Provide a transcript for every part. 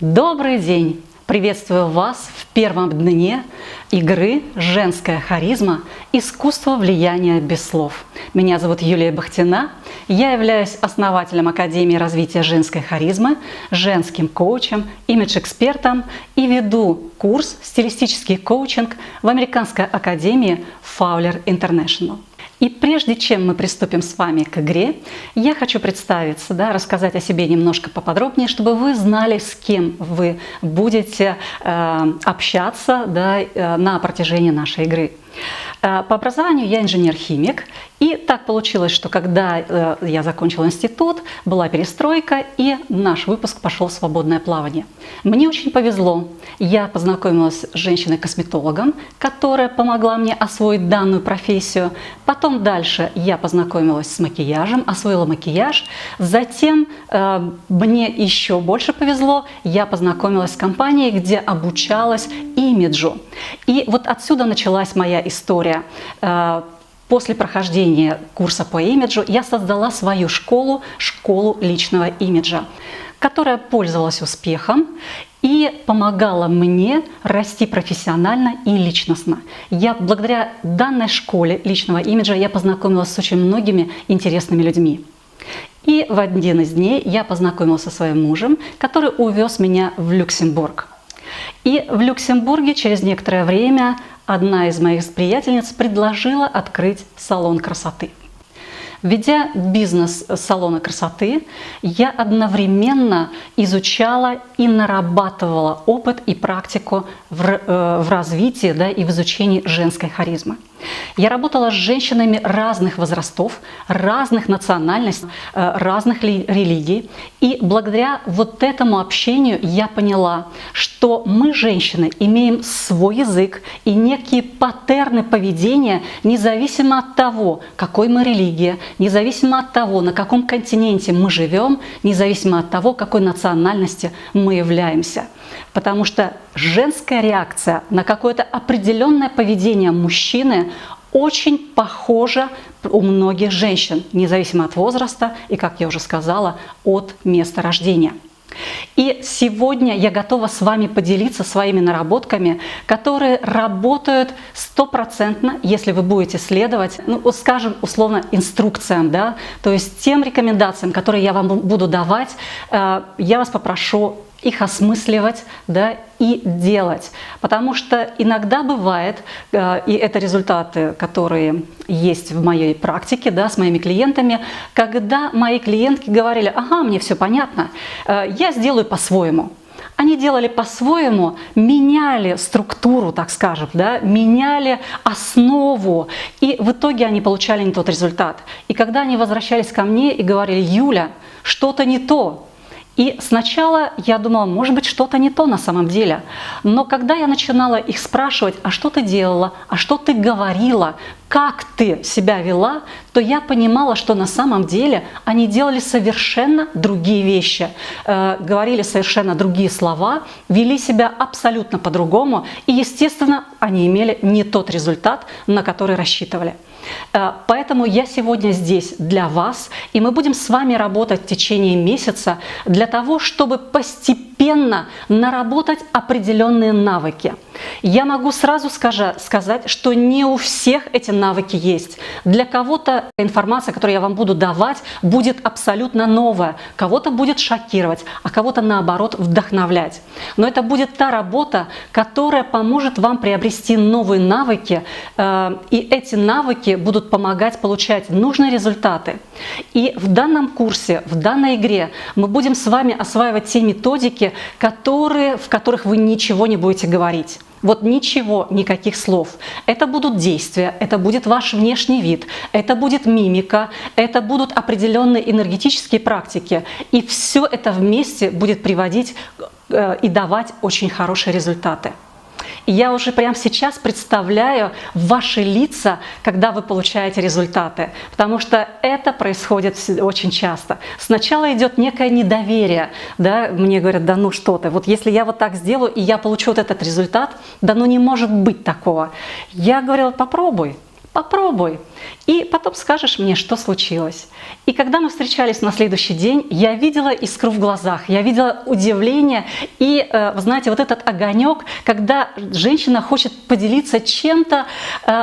Добрый день! Приветствую вас в первом дне игры «Женская харизма. Искусство влияния без слов». Меня зовут Юлия Бахтина. Я являюсь основателем Академии развития женской харизмы, женским коучем, имидж-экспертом и веду курс «Стилистический коучинг» в Американской академии Fowler International. И прежде чем мы приступим с вами к игре, я хочу представиться, рассказать о себе немножко поподробнее, чтобы вы знали, с кем вы будете общаться на протяжении нашей игры. По образованию я инженер-химик, и так получилось, что когда я закончила институт, была перестройка, и наш выпуск пошел в свободное плавание. Мне очень повезло. Я познакомилась с женщиной-косметологом, которая помогла мне освоить данную профессию. Потом дальше я познакомилась с макияжем, освоила макияж. Затем мне еще больше повезло. Я познакомилась с компанией, где обучалась имиджу. И вот отсюда началась моя история. После прохождения курса по имиджу я создала свою школу личного имиджа, которая пользовалась успехом и помогала мне расти профессионально и личностно. Благодаря данной школе личного имиджа я познакомилась с очень многими интересными людьми. И в один из дней я познакомилась со своим мужем, который увез меня в Люксембург. И в Люксембурге через некоторое время одна из моих приятельниц предложила открыть салон красоты. Ведя бизнес салона красоты, я одновременно изучала и нарабатывала опыт и практику в развитии и в изучении женской харизмы. Я работала с женщинами разных возрастов, разных национальностей, разных религий. И благодаря вот этому общению я поняла, что мы, женщины, имеем свой язык и некие паттерны поведения, независимо от того, какой мы религия, независимо от того, на каком континенте мы живем, независимо от того, какой национальности мы являемся. Потому что женская реакция на какое-то определенное поведение мужчины очень похожа у многих женщин, независимо от возраста и, как я уже сказала, от места рождения. И сегодня я готова с вами поделиться своими наработками, которые работают стопроцентно, если вы будете следовать, скажем, условно, инструкциям, то есть тем рекомендациям, которые я вам буду давать, я вас попрошу их осмысливать, и делать. Потому что иногда бывает, и это результаты, которые есть в моей практике, с моими клиентами, когда мои клиентки говорили: ага, мне все понятно, я сделаю по-своему. Они делали по-своему, меняли структуру, так скажем, меняли основу, и в итоге они получали не тот результат. И когда они возвращались ко мне и говорили: Юля, что-то не то. И сначала я думала, может быть, что-то не то на самом деле. Но когда я начинала их спрашивать: а что ты делала, а что ты говорила, как ты себя вела, то я понимала, что на самом деле они делали совершенно другие вещи, говорили совершенно другие слова, вели себя абсолютно по-другому, и, естественно, они имели не тот результат, на который рассчитывали. Поэтому я сегодня здесь для вас, и мы будем с вами работать в течение месяца для того, чтобы постепенно наработать определенные навыки. Я могу сразу сказать, что не у всех эти навыки есть. Для кого-то информация, которую я вам буду давать, будет абсолютно новая, кого-то будет шокировать, а кого-то, наоборот, вдохновлять. Но это будет та работа, которая поможет вам приобрести новые навыки, и эти навыки будут помогать получать нужные результаты. И в данном курсе, в данной игре мы будем с вами осваивать те методики, в которых вы ничего не будете говорить. Вот ничего, никаких слов. Это будут действия, это будет ваш внешний вид, это будет мимика, это будут определенные энергетические практики. И все это вместе будет приводить и давать очень хорошие результаты. И я уже прямо сейчас представляю ваши лица, когда вы получаете результаты, потому что это происходит очень часто. Сначала идет некое недоверие, мне говорят: да ну что ты, вот если я вот так сделаю и я получу вот этот результат, да ну не может быть такого. Я говорила: попробуй. попробуй. И потом скажешь мне, что случилось. И когда мы встречались на следующий день, я видела искру в глазах, я видела удивление и, вы знаете, вот этот огонек, когда женщина хочет поделиться чем-то,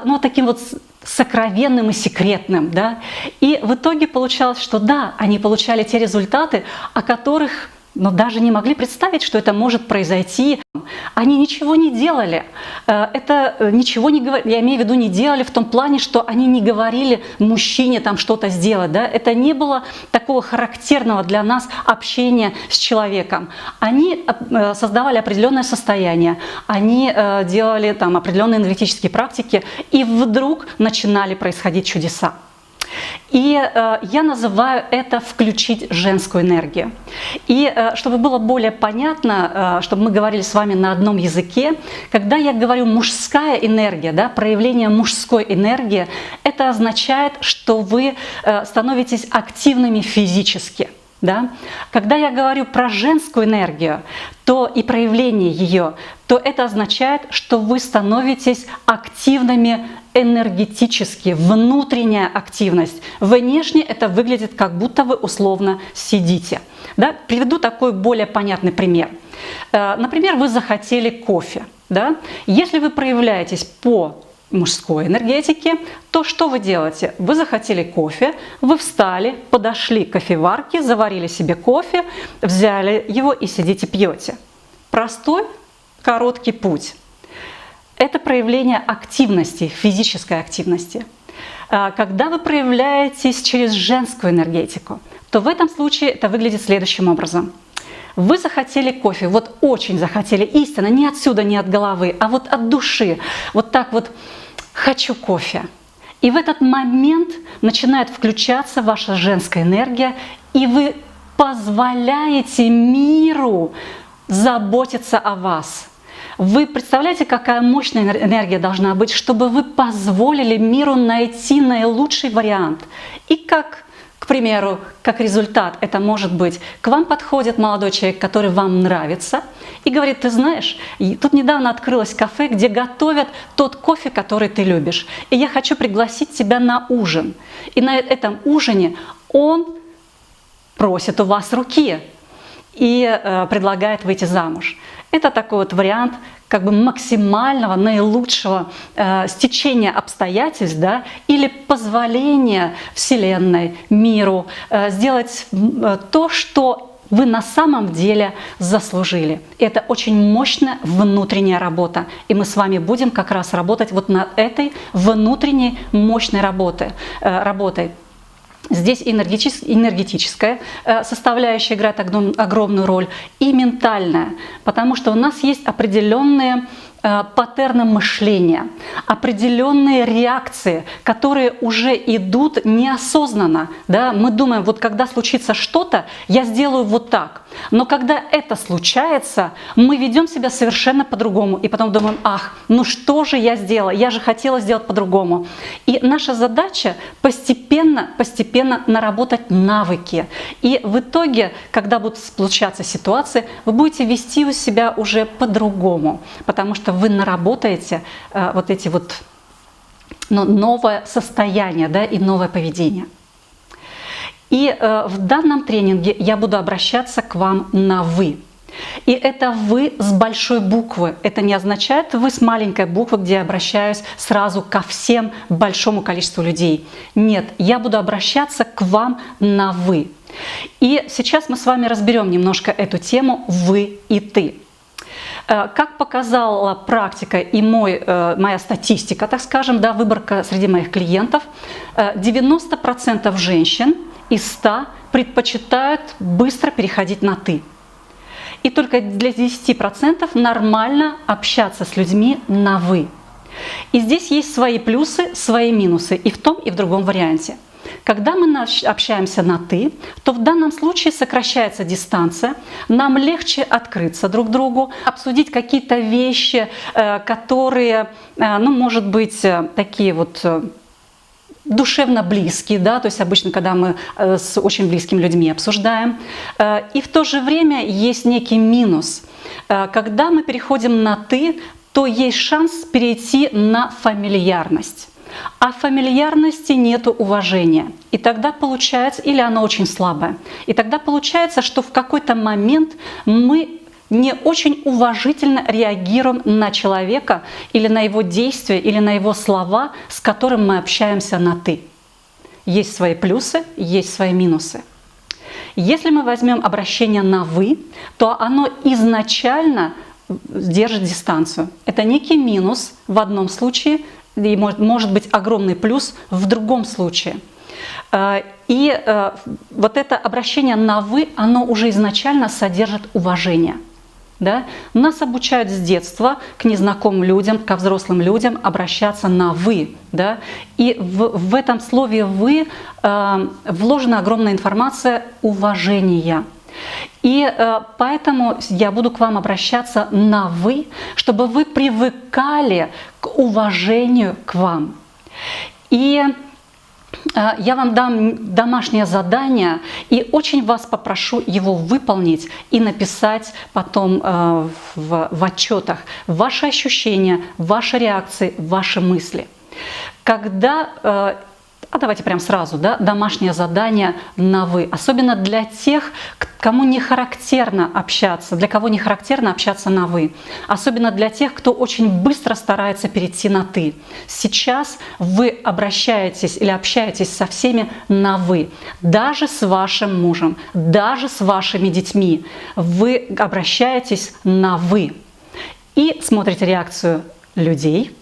ну, таким вот сокровенным и секретным, да. И в итоге получалось, что да, они получали те результаты, о которых, но даже не могли представить, что это может произойти. Они ничего не делали. Это ничего не говорили, я имею в виду, не делали в том плане, что они не говорили мужчине там что-то сделать. Да? Это не было такого характерного для нас общения с человеком. Они создавали определенное состояние, они делали там определенные энергетические практики, и вдруг начинали происходить чудеса. И я называю это «включить женскую энергию». И чтобы было более понятно, чтобы мы говорили с вами на одном языке, когда я говорю «мужская энергия», да, проявление мужской энергии, это означает, что вы становитесь активными физически. Да? Когда я говорю про женскую энергию, то и проявление ее, то это означает, что вы становитесь активными энергетически, внутренняя активность. Внешне это выглядит, как будто вы условно сидите. Да? Приведу такой более понятный пример. Например, вы захотели кофе. Да? Если вы проявляетесь по мужской энергетики, то что вы делаете? Вы захотели кофе, вы встали, подошли к кофеварке, заварили себе кофе, взяли его и сидите пьете. Простой, короткий путь. Это проявление активности, физической активности. Когда вы проявляетесь через женскую энергетику, то в этом случае это выглядит следующим образом. Вы захотели кофе, вот очень захотели, истинно, не отсюда, не от головы, а вот от души. Вот так вот «хочу кофе». И в этот момент начинает включаться ваша женская энергия, и вы позволяете миру заботиться о вас. Вы представляете, какая мощная энергия должна быть, чтобы вы позволили миру найти наилучший вариант. И как, к примеру, как результат, это может быть, к вам подходит молодой человек, который вам нравится, и говорит: ты знаешь, тут недавно открылось кафе, где готовят тот кофе, который ты любишь, и я хочу пригласить тебя на ужин. И на этом ужине он просит у вас руки и предлагает выйти замуж. Это такой вот вариант как бы максимального, наилучшего стечения обстоятельств, да, или позволения Вселенной, миру сделать то, что вы на самом деле заслужили. Это очень мощная внутренняя работа. И мы с вами будем как раз работать вот над этой внутренней мощной работой. Здесь энергетическая составляющая играет огромную роль, и ментальная, потому что у нас есть определенные паттерны мышления, определенные реакции, которые уже идут неосознанно. Да? Мы думаем, вот когда случится что-то, я сделаю вот так. Но когда это случается, мы ведем себя совершенно по-другому. И потом думаем: ах, ну что же я сделала? Я же хотела сделать по-другому. И наша задача постепенно наработать навыки. И в итоге, когда будут случаться ситуации, вы будете вести у себя уже по-другому. Потому что вы наработаете вот эти вот новое состояние, да, и новое поведение. И в данном тренинге я буду обращаться к вам на «вы». И это «вы» с большой буквы. Это не означает «вы» с маленькой буквы, где я обращаюсь сразу ко всем, большому количеству людей. Нет, я буду обращаться к вам на «вы». И сейчас мы с вами разберем немножко эту тему «вы» и «ты». Как показала практика и моя статистика, так скажем, да, выборка среди моих клиентов, 90% женщин из 100 предпочитают быстро переходить на «ты». И только для 10% нормально общаться с людьми на «вы». И здесь есть свои плюсы, свои минусы и в том, и в другом варианте. Когда мы общаемся на «ты», то в данном случае сокращается дистанция, нам легче открыться друг другу, обсудить какие-то вещи, которые, ну, может быть, такие вот душевно близкие, да, то есть обычно, когда мы с очень близкими людьми обсуждаем. И в то же время есть некий минус. Когда мы переходим на «ты», то есть шанс перейти на фамильярность. а фамильярности нету уважения. И тогда получается, или оно очень слабое, и тогда получается, что в какой-то момент мы не очень уважительно реагируем на человека или на его действия, или на его слова, с которым мы общаемся на «ты». Есть свои плюсы, есть свои минусы. Если мы возьмем обращение на «вы», то оно изначально держит дистанцию. Это некий минус в одном случае, и может быть огромный плюс в другом случае. И вот это обращение на «вы», оно уже изначально содержит уважение. Да? Нас обучают с детства к незнакомым людям, ко взрослым людям обращаться на «вы». Да? И в этом слове «вы» вложена огромная информация уважения. И поэтому я буду к вам обращаться на «вы», чтобы вы привыкали к уважению к вам. И я вам дам домашнее задание и очень вас попрошу его выполнить и написать потом в отчетах ваши ощущения, ваши реакции, ваши мысли. Когда давайте прям сразу, да, домашнее задание на «вы». Особенно для тех, кому не характерно общаться, для кого не характерно общаться на «вы». Особенно для тех, кто очень быстро старается перейти на «ты». Сейчас вы обращаетесь или общаетесь со всеми на «вы». Даже с вашим мужем, даже с вашими детьми. Вы обращаетесь на «вы». И смотрите реакцию людей,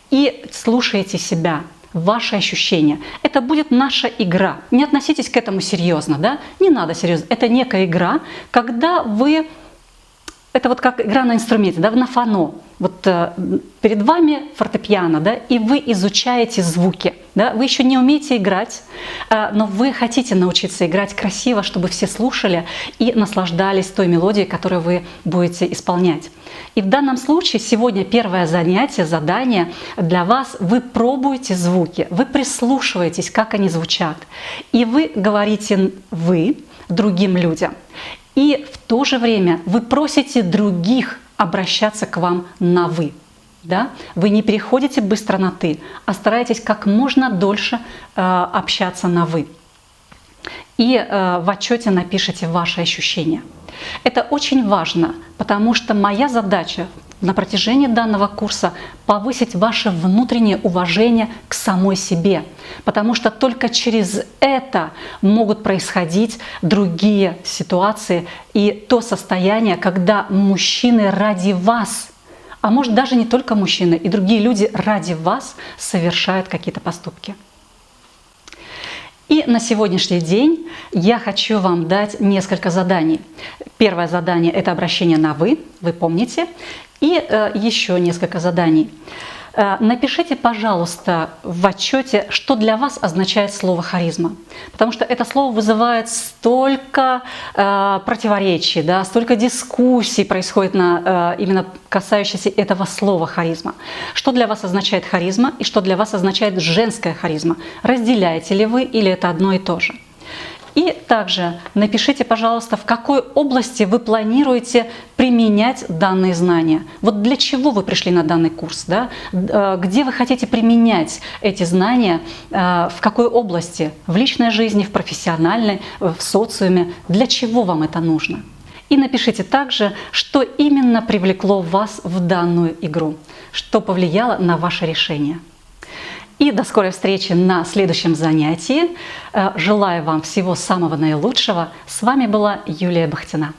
и слушаете себя. Ваши ощущения. Это будет наша игра. Не относитесь к этому серьезно, да? Не надо серьезно. Это некая игра, когда вы... Это вот как игра на инструменте, да, на фано. Вот перед вами фортепиано, да, и вы изучаете звуки. Да? Вы еще не умеете играть, но вы хотите научиться играть красиво, чтобы все слушали и наслаждались той мелодией, которую вы будете исполнять. И в данном случае сегодня первое занятие, задание для вас. Вы пробуете звуки, вы прислушиваетесь, как они звучат. И вы говорите «вы» другим людям. И в то же время вы просите других обращаться к вам на «вы». Да? Вы не переходите быстро на «ты», а стараетесь как можно дольше общаться на «вы». И в отчете напишите ваши ощущения. Это очень важно, потому что моя задача на протяжении данного курса повысить ваше внутреннее уважение к самой себе, потому что только через это могут происходить другие ситуации и то состояние, когда мужчины ради вас, а может даже не только мужчины, и другие люди ради вас совершают какие-то поступки. И на сегодняшний день я хочу вам дать несколько заданий. Первое задание – это обращение на «вы», вы помните, и еще несколько заданий. Напишите, пожалуйста, в отчете, что для вас означает слово «харизма». Потому что это слово вызывает столько противоречий, да, столько дискуссий происходит именно касающихся этого слова «харизма». Что для вас означает харизма и что для вас означает женская харизма? Разделяете ли вы или это одно и то же? И также напишите, пожалуйста, в какой области вы планируете применять данные знания. Вот для чего вы пришли на данный курс, да? Где вы хотите применять эти знания, в какой области, в личной жизни, в профессиональной, в социуме, для чего вам это нужно. И напишите также, что именно привлекло вас в данную игру, что повлияло на ваше решение. И до скорой встречи на следующем занятии. Желаю вам всего самого наилучшего. С вами была Юлия Бахтина.